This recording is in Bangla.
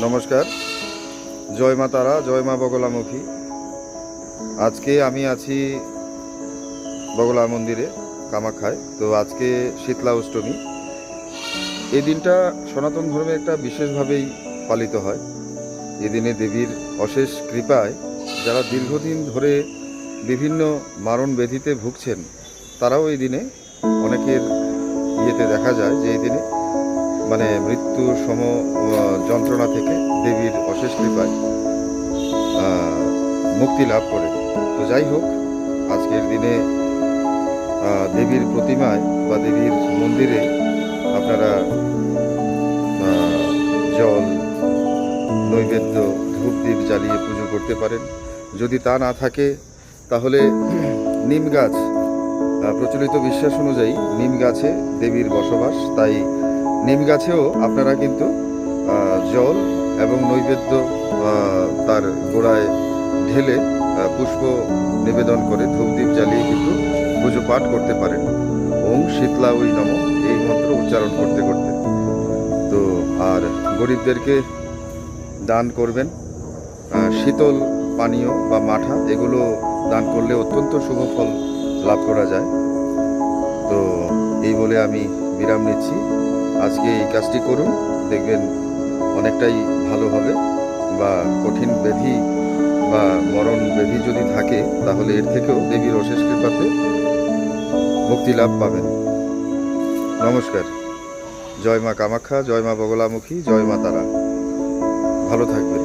নমস্কার। জয় মা তারা, জয় মা বগলামুখী। আজকে আমি আছি বগলা মন্দিরে কামাখ্যায়। তো আজকে শীতলা অষ্টমী। এই দিনটা সনাতন ধর্মে একটা বিশেষভাবেই পালিত হয়। এদিনে দেবীর অশেষ কৃপায় যারা দীর্ঘদিন ধরে বিভিন্ন মারণ ব্যাধিতে ভুগছেন, তারাও এই দিনে অনেকের ইয়েতে দেখা যায় যে এই দিনে মৃত্যু সম যন্ত্রণা থেকে দেবীর অশেষ কৃপায় মুক্তি লাভ করে। তো যাই হোক, আজকের দিনে দেবীর প্রতিমায় বা দেবীর মন্দিরে আপনারা জল, নৈবেদ্য, ধূপ দ্বীপ জ্বালিয়ে পুজো করতে পারেন। যদি তা না থাকে তাহলে নিম গাছ, প্রচলিত বিশ্বাস অনুযায়ী নিম গাছে দেবীর বসবাস, তাই নিম গাছেও আপনারা কিন্তু জল এবং নৈবেদ্য তার গোড়ায় ঢেলে পুষ্প নিবেদন করে ধূপদীপ জ্বালিয়ে কিন্তু পুজো পাঠ করতে পারেন। ওং শীতলা ওই নম, এই মন্ত্র উচ্চারণ করতে করতে। তো আর গরিবদেরকে দান করবেন। শীতল পানীয় বা মাঠা এগুলো দান করলে অত্যন্ত শুভ ফল লাভ করা যায়। তো এই বলে আমি বিরাম নিচ্ছি। আজকে এই কাজটি করুন, দেখবেন অনেকটাই ভালো হবে। বা কঠিন ব্যাধি বা মরণ ব্যাধি যদি থাকে, তাহলে এর থেকেও দেবীর অশেষ কৃপাতে মুক্তি লাভ পাবেন। নমস্কার। জয় মা কামাখ্যা, জয় মা বগলামুখী, জয় মা তারা। ভালো থাকবেন।